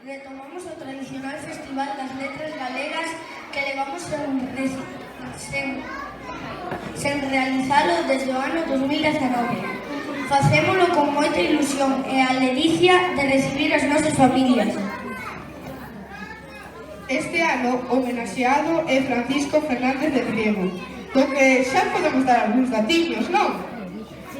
Retomamos o tradicional Festival das Letras Galegas que levamos sen realizalo desde o ano 2019. Facémolo con moita ilusión e a ledicia de recibir as nosas familias. Este ano o homenaxeado é Francisco Fernández de Priego, do que xa podemos dar algúns datiños, non?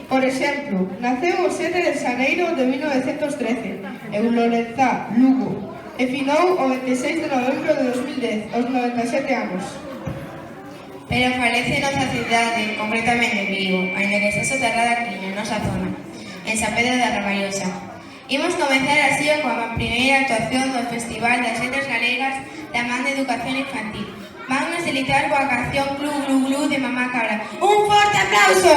Por exemplo, naceu o 7 de xaneiro de 1913 en Lorenzá, Lugo, e finou o 26 de novembro de 2010, aos 97 anos. Pero falece nosa cidade, concretamente Vigo, ainda que está soterrada aquí na nosa zona, en San Pedro da Ramallosa. Imos comezar así coa primeira actuación do Festival das Letras Galegas da Man de Educación Infantil. Vannos deliciar coa canción Glu Glu Glu de Mamá Cabra. ¡Un forte aplauso!